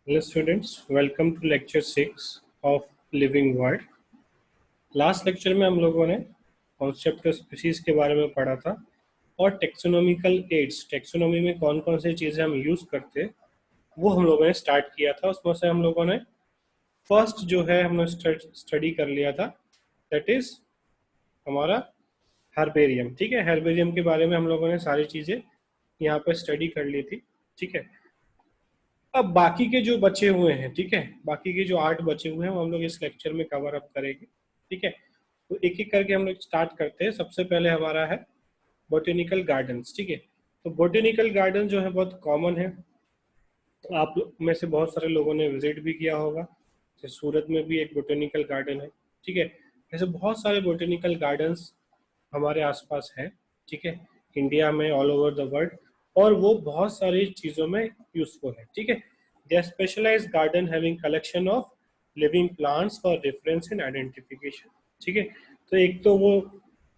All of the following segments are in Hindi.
Hello students, welcome to lecture 6 of Living World। Last lecture में हम लोगों ने कॉन्सेप्ट ऑफ स्पीशीज के बारे में पढ़ा था और टेक्सोनॉमिकल एड्स, टेक्सोनॉमी में कौन कौन सी चीज़ें हम यूज़ करते हैं वो हम लोगों ने स्टार्ट किया था। उसमें से हम लोगों ने फर्स्ट जो है हमने स्टडी कर लिया था, दैट इज हमारा हर्बेरियम। ठीक है, हर्बेरियम के बारे में हम लोगों ने सारी चीज़ें यहाँ पे स्टडी कर ली थी। ठीक है, अब बाकी के जो बचे हुए हैं, ठीक है, बाकी के जो 8 बचे हुए हैं वो हम लोग इस लेक्चर में कवर अप करेंगे। ठीक है, तो एक एक करके हम लोग स्टार्ट करते हैं। सबसे पहले हमारा है बोटेनिकल गार्डन्स। ठीक है, तो बोटेनिकल गार्डन जो है बहुत कॉमन है, तो आप में से बहुत सारे लोगों ने विजिट भी किया होगा। जैसे सूरत में भी एक बोटेनिकल गार्डन है। ठीक है, ऐसे बहुत सारे बोटेनिकल गार्डन्स हमारे आसपास है। ठीक है, इंडिया में, ऑल ओवर द वर्ल्ड, और वो बहुत सारी चीज़ों में यूजफुल है। ठीक है, they are specialised garden having collection of living plants for reference and identification. ठीक है, तो एक तो वो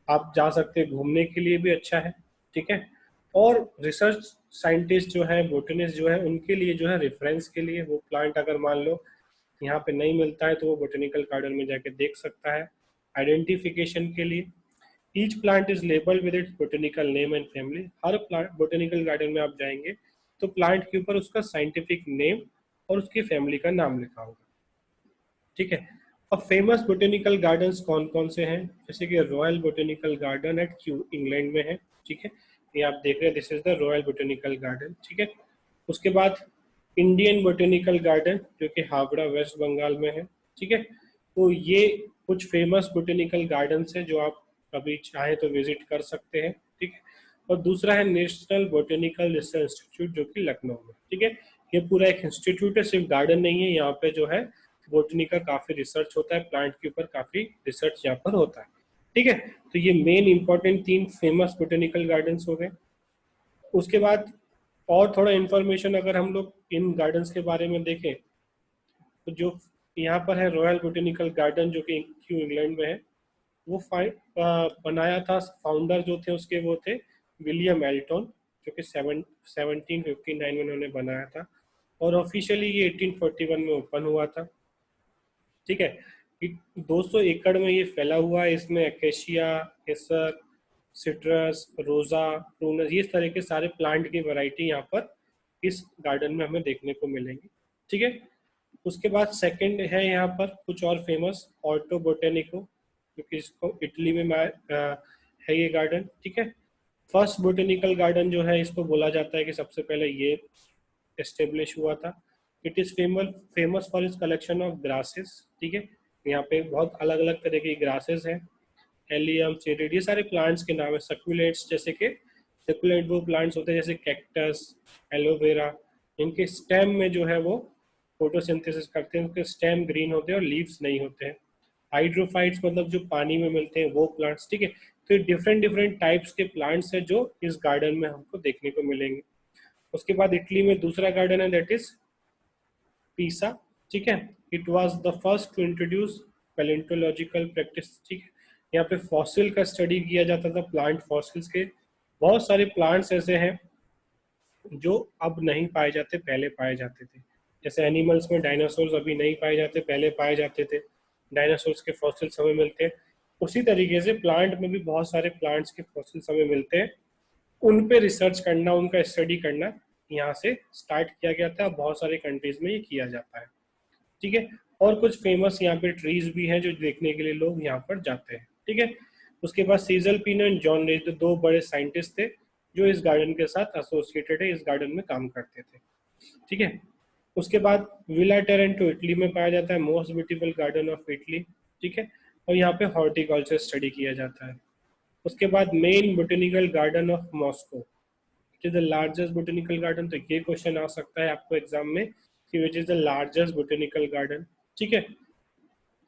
आप जा सकते हैं, घूमने के लिए भी अच्छा है। ठीक है, और रिसर्च साइंटिस्ट जो है, बोटनिस्ट जो है, उनके लिए जो है रेफरेंस के लिए, वो प्लांट अगर मान लो यहाँ पे नहीं मिलता है तो वो बोटेनिकल गार्डन में जाके देख सकता है। आइडेंटिफिकेशन के लिए each plant is labelled with its botanical name and family. Her plant botanical garden में आप जाएंगे तो प्लांट के ऊपर उसका साइंटिफिक नेम और उसकी फैमिली का नाम लिखा होगा। ठीक है, अब फेमस बोटेनिकल गार्डन्स कौन कौन से हैं, जैसे कि royal botanical garden eight Q England में है। ठीक है, ये आप देख रहे हैं, this is the royal botanical garden. ठीक है, उसके बाद इंडियन बोटेनिकल गार्डन जो कि हावड़ा वेस्ट बंगाल में है। ठीक है, तो ये कुछ फेमस बोटेनिकल गार्डन्स है जो आप कभी चाहे तो विजिट कर सकते हैं। ठीक है, और दूसरा है नेशनल बोटेनिकल रिसर्च इंस्टीट्यूट जो कि लखनऊ में। ठीक है, ये पूरा एक इंस्टीट्यूट है, सिर्फ गार्डन नहीं है। यहाँ पे जो है बोटनी का काफी रिसर्च होता है, प्लांट के ऊपर काफी रिसर्च यहाँ पर होता है। ठीक है, तो ये main important 3 famous botanical gardens हो गए। उसके बाद और थोड़ा इन्फॉर्मेशन अगर हम लोग इन गार्डन्स के बारे में देखें तो जो यहाँ पर है रॉयल बोटेनिकल गार्डन जो कि क्यू इंग्लैंड में है, वो बनाया था, फाउंडर जो थे उसके वो थे विलियम एल्टन, जो कि 1759 में उन्होंने बनाया था, और ऑफिशियली ये 1841 में ओपन हुआ था। ठीक है, 200 एकड़ में ये फैला हुआ है। इसमें एकेशिया, केसर, सिट्रस, रोजा, प्रूनस, ये तरह के सारे प्लांट की वैरायटी यहाँ पर इस गार्डन में हमें देखने को मिलेंगी। ठीक है, उसके बाद सेकंड है यहाँ पर कुछ और फेमस, ऑर्टो बोटेनिको, क्योंकि इसको इटली में है ये गार्डन। ठीक है, फर्स्ट बोटेनिकल गार्डन जो है इसको बोला जाता है कि सबसे पहले ये एस्टेब्लिश हुआ था। It is famous for is collection of grasses. ठीक है, यहाँ पे बहुत अलग अलग तरह की ग्रासेस हैं, एलियम, सीरिड, ये सारे प्लांट्स के नाम है। सकुलेंट्स, जैसे कि सकुलेंट वो प्लांट्स होते हैं जैसे कैक्टस, एलोवेरा, इनके स्टेम में जो है वो फोटोसिंथेसिस करते हैं, उनके स्टेम ग्रीन होते हैं और लीव्स नहीं होते हैं। हाइड्रोफाइट्स मतलब जो पानी में मिलते हैं वो प्लांट्स। ठीक है, तो डिफरेंट डिफरेंट टाइप्स के प्लांट्स हैं जो इस गार्डन में हमको देखने को मिलेंगे। उसके बाद इटली में दूसरा गार्डन है, दैट इज पीसा। ठीक है, it was the first to introduce palaeontological practice. ठीक है, यहाँ पे फॉसिल का स्टडी किया जाता था, प्लांट फॉसिल्स के। बहुत सारे प्लांट्स ऐसे हैं जो अब नहीं पाए जाते, पहले पाए जाते थे। जैसे एनिमल्स में डायनासोर्स अभी नहीं पाए जाते, पहले पाए जाते थे। डायनासोर्स के फॉसिल्स हमें मिलते हैं। उसी तरीके से प्लांट में भी बहुत सारे प्लांट्स के फॉसिल्स हमें मिलते हैं। उन पे रिसर्च करना, उनका स्टडी करना यहाँ से स्टार्ट किया गया था। बहुत सारे कंट्रीज में ये किया जाता है। ठीक है, और कुछ फेमस यहाँ पे ट्रीज भी हैं जो देखने के लिए लोग यहाँ पर जाते हैं। ठीक है, उसके बाद सीजल पीन एंड जॉन रेज, तो 2 बड़े साइंटिस्ट थे जो इस गार्डन के साथ एसोसिएटेड है, इस गार्डन में काम करते थे। ठीक है, उसके बाद विला टेरेंटो इटली में पाया जाता है, most beautiful garden of Italy. ठीक है, और यहाँ पे हॉर्टिकल्चर स्टडी किया जाता है। उसके बाद main botanical garden of Moscow, it is the largest botanical garden. तो ये क्वेश्चन आ सकता है आपको एग्जाम में कि which is the largest botanical garden. ठीक है,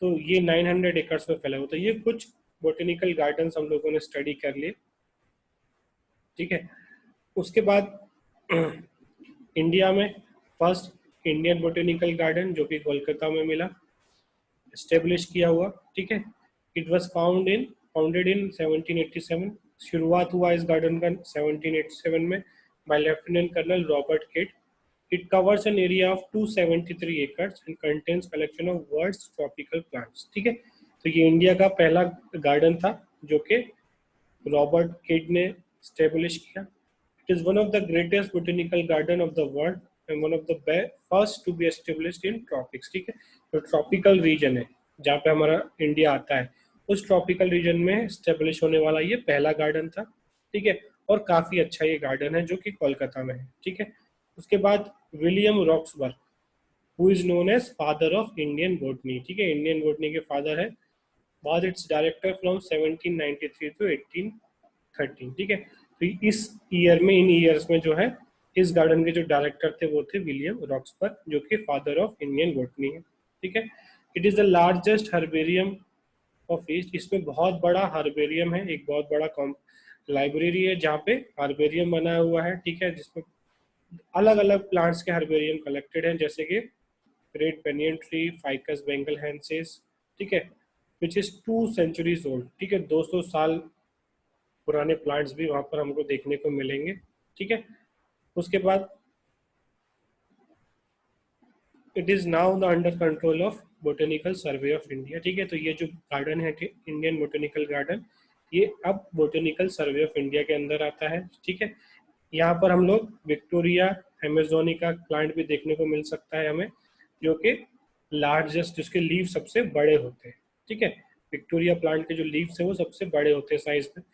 तो ये 900 एकर्स में फैला हुआ। तो ये कुछ बोटेनिकल गार्डन्स हम लोगों ने स्टडी कर लिए। ठीक है, उसके बाद इंडिया में फर्स्ट इंडियन बोटेनिकल गार्डन जो कि कोलकाता में मिला, एस्टेब्लिश किया हुआ। ठीक है, इट वाज फाउंडेड इन 1787। शुरुआत हुआ इस गार्डन का 1787 में by lieutenant colonel Robert Kyd. It covers an area of 273 acres and contains collection of world's tropical plants. ठीक है, तो ये इंडिया का पहला गार्डन था जो कि रॉबर्ट किड ने स्टेब्लिश किया. It is one of the greatest botanical garden of the world and one of the first to be established in tropics. ठीक है, तो ट्रॉपिकल रीजन है जहाँ पे हमारा इंडिया आता है, उस ट्रॉपिकल रीजन में स्टेब्लिश होने वाला ये पहला गार्डन था. ठीक है, और काफी अच्छा ये गार्डन है जो कि कोलकाता में है. ठीक है, उसके बाद William Roxburgh who is known as father of Indian botany. ठीक है, इंडियन बॉटनी के फादर है. बाद इट्स डायरेक्टर फ्रॉम 1793 टू 1813. ठीक है, तो इस ईयर में, इन ईयर्स में जो है इस गार्डन के जो डायरेक्टर थे वो थे विलियम रॉक्सबर्ग जो कि फादर ऑफ इंडियन बॉटनी है. ठीक है, it is the largest herbarium of east. इसमें बहुत बड़ा हर्बेरियम है, एक बहुत बड़ा लाइब्रेरी है जहाँ पे हर्बेरियम बना हुआ है. ठीक है, जिसमें अलग अलग प्लांट्स के हर्बेरियम कलेक्टेड हैं, जैसे कि रेड बेनियन ट्री, फाइकस बेंगलहेंसिस. ठीक है, विच इज 2 centuries ओल्ड. ठीक है, 200 साल पुराने प्लांट्स भी वहां पर हमको देखने को मिलेंगे. ठीक है, उसके बाद it is now the under control of botanical survey of India. ठीक है, तो ये जो गार्डन है इंडियन बोटेनिकल गार्डन, ये अब बोटेनिकल सर्वे ऑफ इंडिया के अंदर आता है. ठीक है, यहाँ पर हम लोग विक्टोरिया एमेजोनिका प्लांट भी देखने को मिल सकता है हमें, जो कि लार्जेस्ट, जिसके लीव सबसे बड़े होते हैं. ठीक है, विक्टोरिया प्लांट के जो लीव्स है वो सबसे बड़े होते हैं साइज में.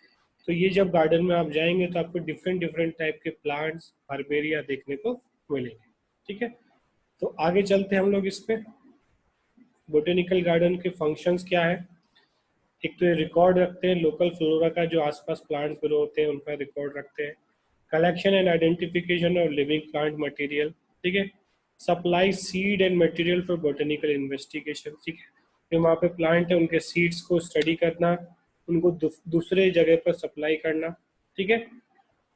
तो ये जब गार्डन में आप जाएंगे तो आपको डिफरेंट डिफरेंट टाइप के प्लांट्स, हर्बेरिया देखने को मिलेंगे. ठीक है, तो आगे चलते हैं हम लोग इस पे. बोटेनिकल गार्डन के फंक्शंस क्या है. एक तो ये रिकॉर्ड रखते हैं लोकल फ्लोरा का, जो आसपास प्लांट्स ग्रो होते हैं उनका रिकॉर्ड रखते हैं. Collection and identification of living plant material. ठीक है, supply seed and material for botanical investigation. ठीक है, जो वहाँ पे प्लांट है उनके सीड्स को स्टडी करना, उनको दूसरे जगह पर सप्लाई करना. ठीक है,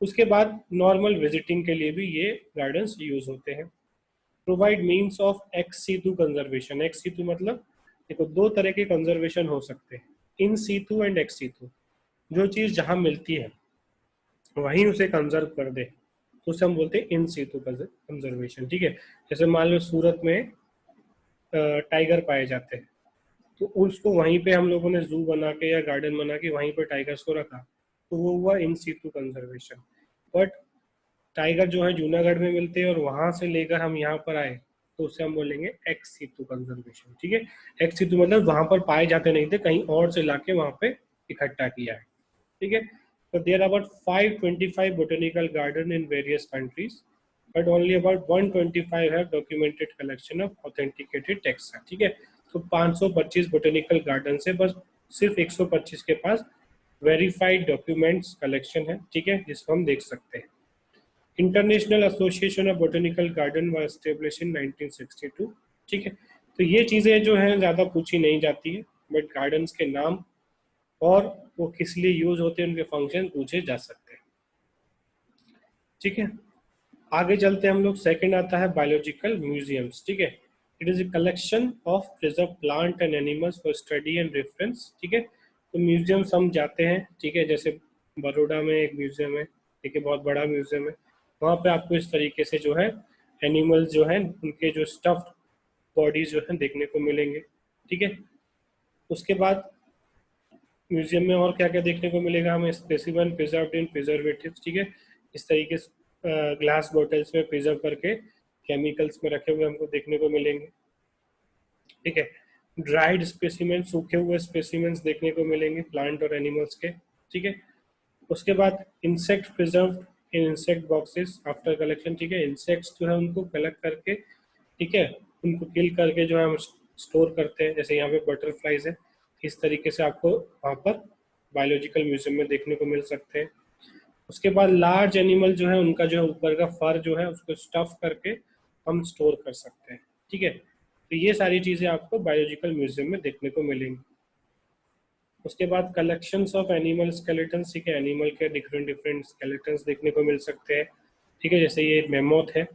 उसके बाद नॉर्मल विजिटिंग के लिए भी ये गार्डन्स यूज होते हैं. Provide means of ex situ conservation. Ex situ मतलब देखो दो तरह के कंजर्वेशन हो सकते हैं, in situ and ex situ. जो चीज जहां मिलती है वहीं उसे कंजर्व कर दे तो उसे हम बोलते हैं इन सीटू कंजर्वेशन. ठीक है, जैसे मान लो सूरत में टाइगर पाए जाते हैं, तो उसको वहीं पे हम लोगों ने जू बना के या गार्डन बना के वहीं पे टाइगर्स को रखा, तो वो हुआ in situ conservation. But tiger जो है जूनागढ़ में मिलते हैं और वहां से लेकर हम यहाँ पर आए तो उसे हम बोलेंगे एक्स सीटू कंजर्वेशन. ठीक है, एक्स सीटू मतलब वहां पर पाए जाते नहीं थे, कहीं और से लाके वहां पे इकट्ठा किया है. ठीक है, so there are about 525 botanical garden in various countries, but only about 125 have documented collection of authenticated texts. ठीक है, तो 525 botanical gardens है, बस सिर्फ 125 के पास वेरीफाइड डॉक्यूमेंट्स कलेक्शन है. ठीक है, जिसको हम देख सकते हैं. International association of botanical garden was establish in 1962. ठीक है, तो ये चीज़ें जो हैं ज़्यादा पूछी नहीं जाती है, बट गार्डन्स के नाम और वो किस लिए यूज होते हैं, उनके फंक्शन पूछे जा सकते हैं. ठीक है, आगे चलते हैं हम लोग. सेकंड आता है बायोलॉजिकल म्यूजियम्स. ठीक है, it is a collection of preserve plant and animals for study and reference. ठीक है, तो म्यूजियम्स हम जाते हैं. ठीक है, जैसे बड़ौदा में एक म्यूजियम है, ठीक है, बहुत बड़ा म्यूजियम है. वहाँ पे आपको इस तरीके से जो है एनिमल्स जो है उनके जो स्टफ्ड बॉडीज जो है देखने को मिलेंगे. ठीक है, उसके बाद म्यूजियम में और क्या क्या देखने को मिलेगा हमें. स्पेसिमेन प्रिजर्व्ड इन प्रिजर्वेटिव्स. ठीक है, इस तरीके से ग्लास बॉटल्स में प्रिजर्व करके केमिकल्स में रखे हुए हमको देखने को मिलेंगे. ठीक है, ड्राइड स्पेसिमेन, सूखे हुए स्पेसिमेंस देखने को मिलेंगे प्लांट और एनिमल्स के. ठीक है, उसके बाद इंसेक्ट प्रिजर्व्ड इन इंसेक्ट बॉक्सेस आफ्टर कलेक्शन. ठीक है, इंसेक्ट्स जो है उनको कलेक्ट करके, ठीक है, उनको किल करके जो है हम स्टोर करते हैं, जैसे यहाँ पे बटरफ्लाइज है. इस तरीके से आपको वहाँ पर बायोलॉजिकल म्यूजियम में देखने को मिल सकते हैं. उसके बाद लार्ज एनिमल जो है उनका जो है ऊपर का फर जो है उसको स्टफ करके हम स्टोर कर सकते हैं. ठीक है, तो ये सारी चीज़ें आपको बायोलॉजिकल म्यूजियम में देखने को मिलेंगी. उसके बाद कलेक्शंस ऑफ एनिमल स्केलेटन्स. ठीक है, एनिमल के डिफरेंट डिफरेंट स्केलेटन्स देखने को मिल सकते हैं. ठीक है, जैसे ये मेमोथ है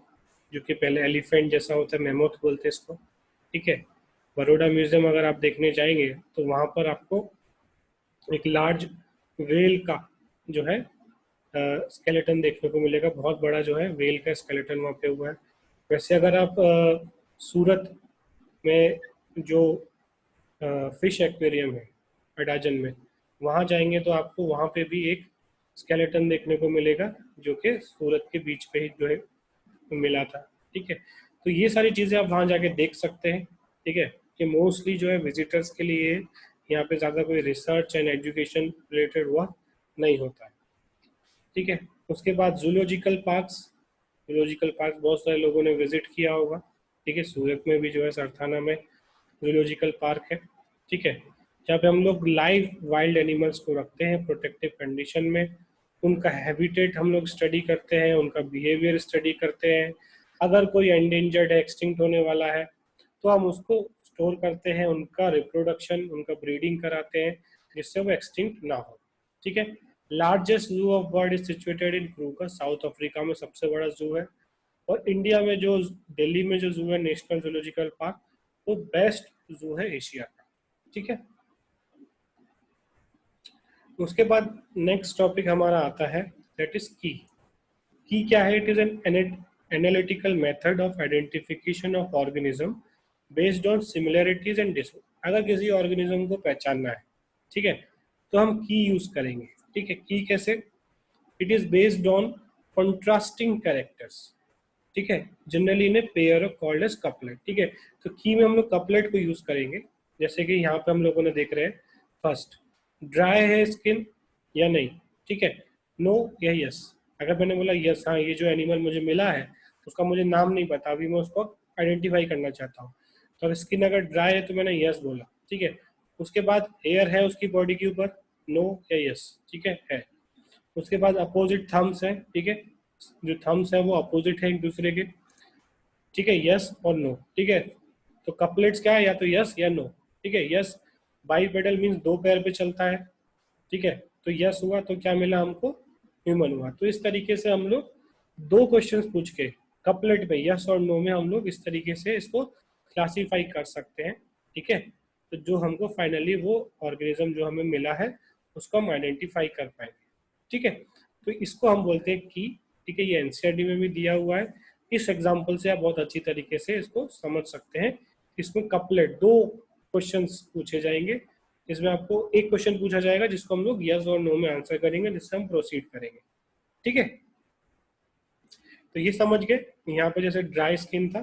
जो कि पहले एलिफेंट जैसा होता है, मेमोथ बोलते हैं इसको. ठीक है, बड़ौदा म्यूजियम अगर आप देखने जाएंगे तो वहाँ पर आपको एक लार्ज वेल का जो है स्केलेटन देखने को मिलेगा. बहुत बड़ा जो है वेल का स्केलेटन वहाँ पे हुआ है. वैसे अगर आप सूरत में जो फिश एक्वेरियम है अडाजन में, वहाँ जाएंगे तो आपको वहाँ पे भी एक स्केलेटन देखने को मिलेगा, जो कि सूरत के बीच पे ही जो है मिला था। ठीक है, तो ये सारी चीज़ें आप वहाँ जाके देख सकते हैं। ठीक है, कि मोस्टली जो है विजिटर्स के लिए यहाँ पे ज़्यादा कोई रिसर्च एंड एजुकेशन रिलेटेड हुआ नहीं होता है। ठीक है, उसके बाद जूलॉजिकल पार्क्स। जूलॉजिकल पार्क बहुत सारे लोगों ने विजिट किया होगा। ठीक है, सूरत में भी जो है सरथाना में जूलॉजिकल पार्क है। ठीक है, जहाँ पे हम लोग लाइव वाइल्ड एनिमल्स को रखते हैं प्रोटेक्टिव कंडीशन में, उनका हैबिटेट हम लोग स्टडी करते हैं, उनका बिहेवियर स्टडी करते हैं। अगर कोई एंडेंजर्ड है, एक्सटिंक्ट होने वाला है, तो हम उसको स्टोर करते हैं, उनका रिप्रोडक्शन, उनका ब्रीडिंग कराते हैं, जिससे वो एक्सटिंक्ट ना हो। ठीक है, largest zoo of world is situated in Kruger, south Africa में सबसे बड़ा जू है। और इंडिया में जो दिल्ली में जो जू है नेशनल जूलॉजिकल पार्क, वो बेस्ट जू है एशिया का। ठीक है, उसके बाद नेक्स्ट टॉपिक हमारा आता है, दैट इज की। की क्या है? It is an analytical method of identification of organism based on similarities and dis. अगर किसी ऑर्गेनिज्म को पहचानना है, ठीक है, तो हम की यूज करेंगे। ठीक है, की कैसे? It is based on contrasting characters. ठीक है, जनरली इन्हें pair of called as couplet. ठीक है, तो की में हम लोग कपलेट को यूज करेंगे। जैसे कि यहाँ पे हम लोगों ने देख रहे हैं, फर्स्ट ड्राई है स्किन या नहीं। ठीक है, नो या यस। अगर मैंने बोला यस, हाँ ये जो एनिमल मुझे मिला है उसका मुझे नाम नहीं पता, अभी मैं उसको आइडेंटिफाई करना चाहता हूँ, तो स्किन अगर ड्राई है तो मैंने यस बोला। ठीक है, उसके बाद हेयर है उसकी बॉडी के ऊपर, नो या यस। ठीक है। उसके बाद अपोजिट थम्स है। ठीक है, जो थम्स है वो अपोजिट है एक दूसरे के। ठीक है, यस और नो। ठीक है, तो कपलेट्स क्या है? या तो यस या नो। ठीक है, यस बाई पेडल मीन्स दो पैर पे चलता है। ठीक है, तो यस हुआ तो क्या मिला हमको? ह्यूमन हुआ। तो इस तरीके से हम लोग दो क्वेश्चंस पूछ के कपलेट में यस और नो में हम लोग इस तरीके से इसको क्लासीफाई कर सकते हैं। ठीक है, तो जो हमको फाइनली वो ऑर्गेनिज्म जो हमें मिला है उसको हम आइडेंटिफाई कर पाएंगे। ठीक है, तो इसको हम बोलते हैं की। ठीक है, ये एनसीईआरटी में भी दिया हुआ है। इस एग्जाम्पल से आप बहुत अच्छी तरीके से इसको समझ सकते हैं। इसमें कपलेट दो क्वेश्चंस पूछे जाएंगे। इसमें आपको एक क्वेश्चन पूछा जाएगा जिसको हम लोग यस और नो में आंसर करेंगे, जिससे हम प्रोसीड करेंगे। ठीक है, तो ये समझ गए। यहाँ पे जैसे ड्राई स्किन था,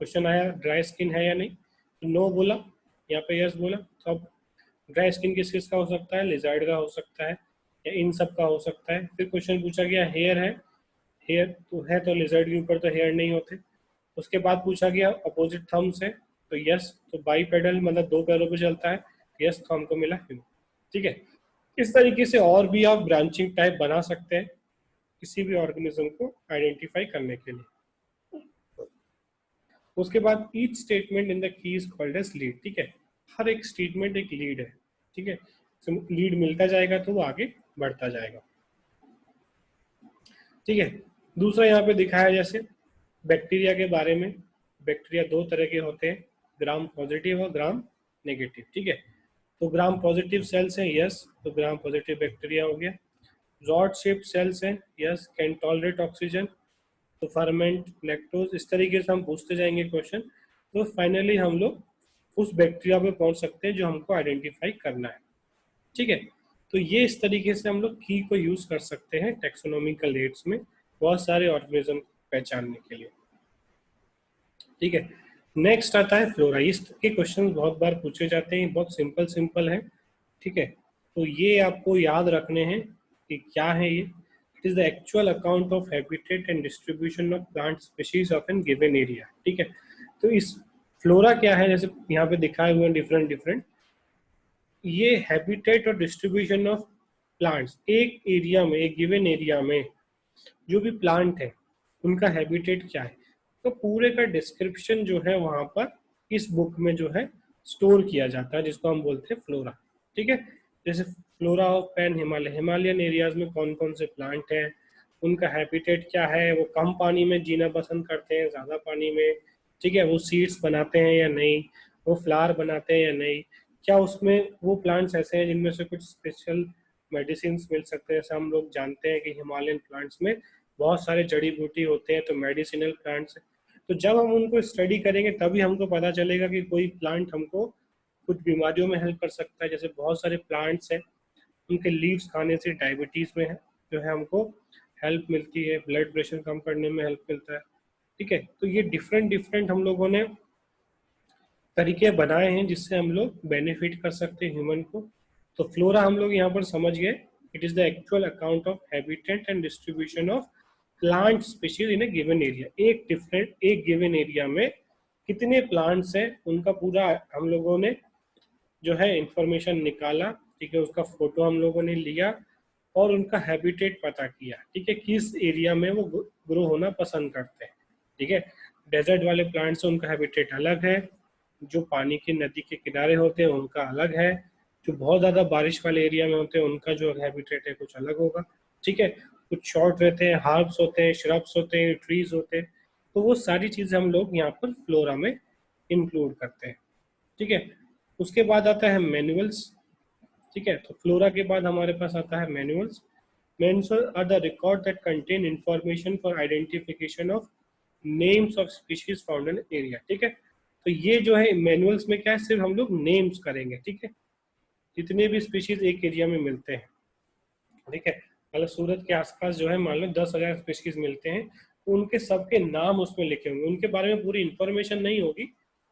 क्वेश्चन आया ड्राई स्किन है या नहीं, तो नो बोला, यहाँ पे यस बोला। तो अब ड्राई स्किन किस किस का हो सकता है? लिजर्ड का हो सकता है, या इन सब का हो सकता है। फिर क्वेश्चन पूछा गया हेयर है, हेयर तो है, तो लिजर्ड के ऊपर तो हेयर नहीं होते। उसके बाद पूछा गया अपोजिट थम्स है, तो यस, तो बाई पेडल मतलब दो पैरों पे चलता है, यस, तो हमको मिला ह्यूमन। ठीक है, इस तरीके से और भी आप ब्रांचिंग टाइप बना सकते हैं किसी भी ऑर्गेनिज्म को आइडेंटिफाई करने के लिए। उसके बाद each statement in the key is called as lead. ठीक है, हर एक स्टेटमेंट एक लीड है। ठीक है, लीड मिलता जाएगा तो वो आगे बढ़ता जाएगा। ठीक है, दूसरा यहाँ पे दिखाया जैसे बैक्टीरिया के बारे में। बैक्टीरिया दो तरह के होते हैं, ग्राम पॉजिटिव और ग्राम नेगेटिव। ठीक है, तो ग्राम पॉजिटिव सेल्स हैं, यस, तो ग्राम पॉजिटिव बैक्टीरिया हो गया। रॉड शेप सेल्स हैं, यस, कैन टॉलरेट ऑक्सीजन, तो फर्मेंट लैक्टोज। इस तरीके से हम पूछते जाएंगे क्वेश्चन, तो फाइनली हम लोग उस बैक्टीरिया पे पहुंच सकते हैं जो हमको आइडेंटिफाई करना है। ठीक है, तो ये इस तरीके से हम लोग की को यूज कर सकते हैं टेक्सोनॉमिकल एड्स में बहुत सारे ऑर्गेनिज्म पहचानने के लिए। ठीक है, नेक्स्ट आता है फ्लोरा। इस के क्वेश्चन बहुत बार पूछे जाते हैं, बहुत सिंपल सिंपल है। ठीक है, तो ये आपको याद रखने हैं कि क्या है ये। It is the actual account of habitat and distribution of plant species of an given area. ठीक है, तो इस फ्लोरा क्या है, जैसे यहाँ पे दिखाए हुए हैं डिफरेंट डिफरेंट, ये हैबिटेट और डिस्ट्रीब्यूशन ऑफ प्लांट्स, एक एरिया में, एक गिवन एरिया में जो भी प्लांट है उनका हैबिटेट क्या है, तो पूरे का डिस्क्रिप्शन जो है वहां पर इस बुक में जो है स्टोर किया जाता है, जिसको हम बोलते हैं फ्लोरा। ठीक है, जैसे flora of pan Himalaya, Himalayan areas में कौन कौन से प्लांट हैं, उनका हैबिटेट क्या है, वो कम पानी में जीना पसंद करते हैं, ज़्यादा पानी में। ठीक है, वो सीड्स बनाते हैं या नहीं, वो फ्लावर बनाते हैं या नहीं, क्या उसमें वो प्लांट्स ऐसे हैं जिनमें से कुछ स्पेशल मेडिसिन मिल सकते हैं। जैसे हम लोग जानते हैं कि हिमालयन प्लांट्स में बहुत सारे जड़ी बूटी होते हैं, तो मेडिसिनल प्लांट्स। तो जब हम उनको स्टडी करेंगे तभी हमको पता चलेगा कि कोई प्लांट हमको कुछ बीमारियों में हेल्प कर सकता है। जैसे बहुत सारे प्लांट्स हैं, उनके लीव्स खाने से डायबिटीज़ में है जो है हमको हेल्प मिलती है, ब्लड प्रेशर कम करने में हेल्प मिलता है। ठीक है, तो ये डिफरेंट डिफरेंट हम लोगों ने तरीके बनाए हैं जिससे हम लोग बेनिफिट कर सकते हैं ह्यूमन को। तो फ्लोरा हम लोग यहाँ पर समझ गए, it is the actual account of habitat and distribution of plant species in A given area. एक गिवन एरिया में कितने प्लांट्स हैं उनका पूरा हम लोगों ने जो है इंफॉर्मेशन निकाला। ठीक है, उसका फोटो हम लोगों ने लिया और उनका हैबिटेट पता किया। ठीक है, किस एरिया में वो ग्रो होना पसंद करते हैं। ठीक है, डेजर्ट वाले प्लांट्स उनका हैबिटेट अलग है, जो पानी की नदी के किनारे होते हैं उनका अलग है, जो बहुत ज़्यादा बारिश वाले एरिया में होते हैं उनका जो हैबिटेट है कुछ अलग होगा। ठीक है, कुछ शॉर्ट रहते हैं, हार्ब्स होते हैं, श्रब्स होते हैं, ट्रीज होते हैं। तो वो सारी चीज़ें हम लोग यहाँ पर फ्लोरा में इंक्लूड करते हैं। ठीक है, उसके बाद आता है मैनुअल्स। ठीक है, तो फ्लोरा के बाद हमारे पास आता है manuals. Manuals are the record that contain information for identification of names of species found in area. ठीक है, तो ये जो है मैनुअल्स में क्या है, सिर्फ हम लोग नेम्स करेंगे। ठीक है, जितने भी स्पीशीज एक एरिया में मिलते हैं। ठीक है, मतलब सूरत के आसपास जो है मान लो 10,000 स्पीशीज मिलते हैं, तो उनके सबके नाम उसमें लिखे होंगे। उनके बारे में पूरी इंफॉर्मेशन नहीं होगी,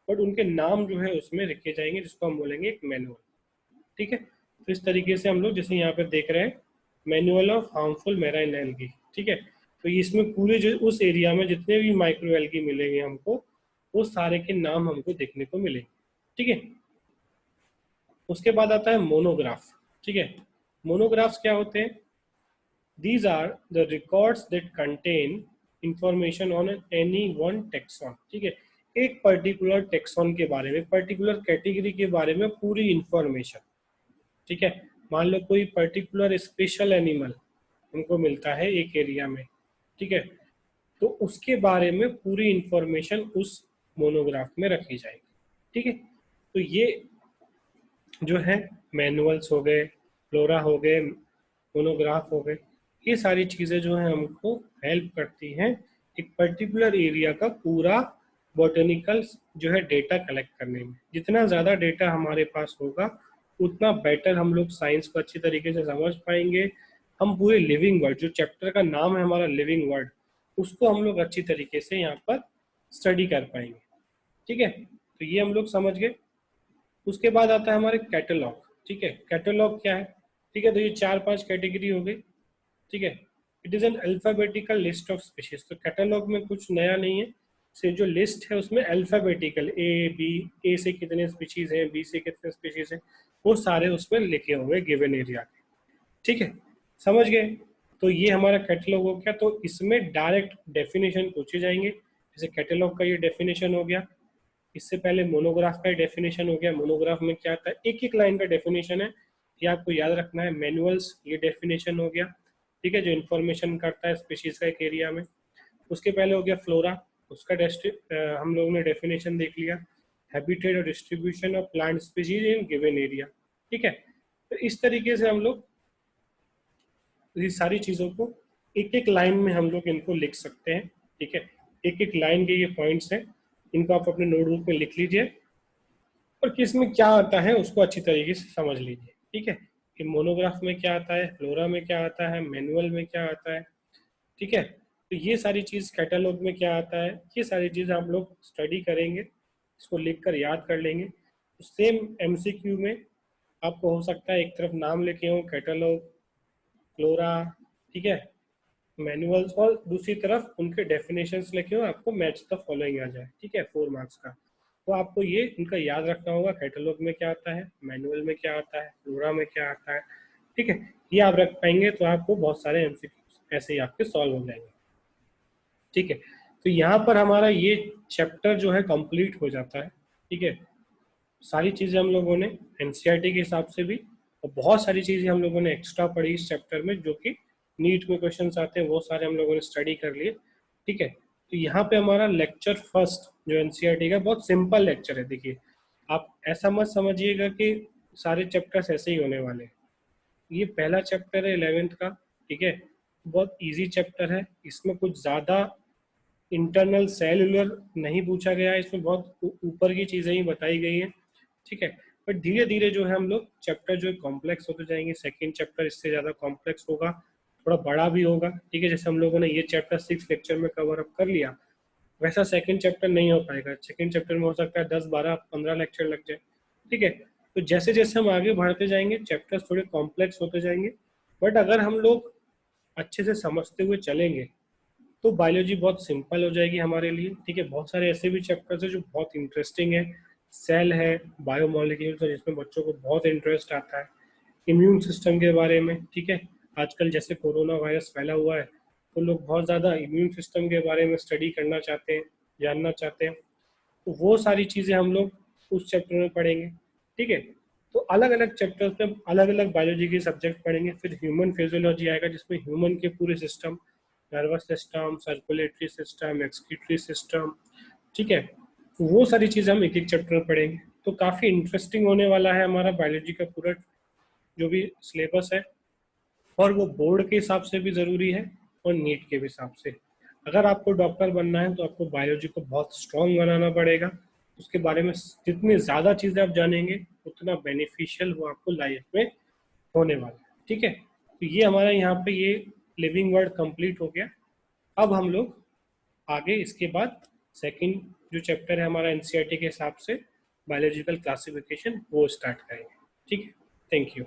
बट उनके नाम जो है उसमें लिखे जाएंगे, जिसको हम बोलेंगे एक मैनुअल। ठीक है, तो इस तरीके से हम लोग जैसे यहाँ पे देख रहे हैं manual of harmful marine algae. ठीक है, तो इसमें पूरे जो उस एरिया में जितने भी माइक्रो एल्गी मिलेंगे हमको, वो सारे के नाम हमको देखने को मिलेंगे। ठीक है, उसके बाद आता है मोनोग्राफ। ठीक है, मोनोग्राफ्स क्या होते हैं? These are the records that contain information on any one taxon। ठीक है, एक पर्टिकुलर टेक्सॉन के बारे में, पर्टिकुलर कैटेगरी के बारे में पूरी इंफॉर्मेशन। ठीक है, मान लो कोई पर्टिकुलर स्पेशल एनिमल हमको मिलता है एक एरिया में। ठीक है, तो उसके बारे में पूरी इंफॉर्मेशन उस मोनोग्राफ में रखी जाएगी। ठीक है, तो ये जो है मैनुअल्स हो गए, फ्लोरा हो गए, मोनोग्राफ हो गए, ये सारी चीज़ें जो है हमको हेल्प करती हैं एक पर्टिकुलर एरिया का पूरा बॉटनिकल जो है डेटा कलेक्ट करने में। जितना ज़्यादा डेटा हमारे पास होगा उतना बेटर हम लोग साइंस को अच्छी तरीके से समझ पाएंगे। हम पूरे लिविंग वर्ड, जो चैप्टर का नाम है हमारा लिविंग वर्ड, उसको हम लोग अच्छी तरीके से यहाँ पर स्टडी कर पाएंगे। ठीक है, तो ये हम लोग समझ गए। उसके बाद आता है हमारे कैटलॉग। ठीक है, कैटलॉग क्या है? ठीक है, तो ये 4-5 कैटेगरी हो गई। ठीक है, it is N alphabetical list of species. तो कैटलॉग में कुछ नया नहीं है, सिर्फ जो लिस्ट है उसमें अल्फाबेटिकल ए बी, ए से कितने स्पीशीज हैं, बी से कितने स्पीशीज हैं, वो सारे उसमें लिखे हुए गिवन एरिया के। ठीक है, समझ गए? तो ये हमारा कैटलॉग हो गया। तो इसमें डायरेक्ट डेफिनेशन पूछे जाएंगे। जैसे कैटलॉग का ये डेफिनेशन हो गया, इससे पहले मोनोग्राफ का डेफिनेशन हो गया। मोनोग्राफ में क्या आता है, एक एक लाइन का डेफिनेशन है, ये आपको याद रखना है। मैनुअल्स, ये डेफिनेशन हो गया। ठीक है, जो इन्फॉर्मेशन करता है स्पीशीज का एक एरिया में। उसके पहले हो गया फ्लोरा, उसका हम लोगों ने डेफिनेशन देख लिया। हैबिटेट और distribution of plant species in given area. ठीक है, तो इस तरीके से हम लोग ये सारी चीज़ों को एक एक लाइन में हम लोग इनको लिख सकते हैं। ठीक है, एक एक लाइन के ये पॉइंट्स हैं, इनको आप अपने नोटबुक में लिख लीजिए और किस में क्या आता है उसको अच्छी तरीके से समझ लीजिए। ठीक है, कि मोनोग्राफ में क्या आता है, फ्लोरा में क्या आता है, मैनुअल में क्या आता है। ठीक है, तो ये सारी चीज़, कैटलॉग में क्या आता है, ये सारी चीज़ हम लोग स्टडी करेंगे, इसको लिख कर याद कर लेंगे। तो सेम एमसीक्यू में आपको हो सकता है एक तरफ नाम लिखे हो कैटलॉग, फ्लोरा, ठीक है, मैनुअल्स, और दूसरी तरफ उनके डेफिनेशंस लिखे हो, आपको मैच द फॉलोइंग आ जाए। ठीक है, 4 मार्क्स का। तो आपको ये इनका याद रखना होगा, कैटलॉग में क्या आता है, मैनुअल में क्या आता है, फ्लोरा में क्या आता है। ठीक है, ये आप रख पाएंगे तो आपको बहुत सारे एमसीक्यूज ऐसे ही आपके सॉल्व हो जाएंगे। ठीक है, तो यहाँ पर हमारा ये चैप्टर जो है कंप्लीट हो जाता है। ठीक है, सारी चीज़ें हम लोगों ने एनसीईआरटी के हिसाब से भी, और बहुत सारी चीज़ें हम लोगों ने एक्स्ट्रा पढ़ी इस चैप्टर में, जो कि नीट में क्वेश्चंस आते हैं, वो सारे हम लोगों ने स्टडी कर लिए। ठीक है, तो यहाँ पे हमारा लेक्चर फर्स्ट जो एनसीईआरटी का बहुत सिंपल लेक्चर है। देखिए, आप ऐसा मत समझिएगा कि सारे चैप्टर्स ऐसे ही होने वाले हैं। ये पहला चैप्टर है 11th का। ठीक है, बहुत ईजी चैप्टर है, इसमें कुछ ज़्यादा इंटरनल सेलुलर नहीं पूछा गया है, इसमें बहुत ऊपर की चीजें ही बताई गई हैं, ठीक है। बट धीरे धीरे जो है हम लोग चैप्टर जो है कॉम्प्लेक्स होते जाएंगे, सेकंड चैप्टर इससे ज्यादा कॉम्प्लेक्स होगा, थोड़ा बड़ा भी होगा, ठीक है। जैसे हम लोगों ने ये चैप्टर 6 लेक्चर में कवर अप कर लिया, वैसा सेकंड चैप्टर नहीं हो पाएगा। सेकंड चैप्टर में हो सकता है 10 12 15 लेक्चर लग जाए, ठीक है। तो जैसे जैसे हम आगे बढ़ते जाएंगे चैप्टर्स थोड़े कॉम्प्लेक्स होते जाएंगे, बट अगर हम लोग अच्छे से समझते हुए चलेंगे तो बायोलॉजी बहुत सिंपल हो जाएगी हमारे लिए, ठीक है। बहुत सारे ऐसे भी चैप्टर्स हैं जो बहुत इंटरेस्टिंग है, सेल है, बायोमोलिक्यूल्स है जिसमें बच्चों को बहुत इंटरेस्ट आता है, इम्यून सिस्टम के बारे में, ठीक है। आजकल जैसे कोरोना वायरस फैला हुआ है तो लोग बहुत ज़्यादा इम्यून सिस्टम के बारे में स्टडी करना चाहते हैं, जानना चाहते हैं, तो वो सारी चीज़ें हम लोग उस चैप्टर में पढ़ेंगे, ठीक है। तो अलग अलग चैप्टर्स में अलग अलग बायोलॉजी के सब्जेक्ट पढ़ेंगे। फिर ह्यूमन फिजियोलॉजी आएगा जिसमें ह्यूमन के पूरे system, nervous system, circulatory system, excretory system, ठीक है। तो वो सारी चीज़ें हम एक एक चैप्टर में पढ़ेंगे। तो काफ़ी इंटरेस्टिंग होने वाला है हमारा बायोलॉजी का पूरा जो भी सिलेबस है, और वो बोर्ड के हिसाब से भी ज़रूरी है और नीट के भी हिसाब से। अगर आपको डॉक्टर बनना है तो आपको बायोलॉजी को बहुत स्ट्रॉन्ग बनाना पड़ेगा, उसके बारे में जितनी ज़्यादा चीज़ें आप जानेंगे उतना बेनिफिशियल वो आपको लाइफ में होने वाला है, ठीक है। तो ये हमारा यहाँ पे ये लिविंग वर्ड कंप्लीट हो गया। अब हम लोग आगे इसके बाद सेकंड जो चैप्टर है हमारा एनसीईआरटी के हिसाब से बायोलॉजिकल क्लासिफिकेशन वो स्टार्ट करेंगे, ठीक है। Thank you.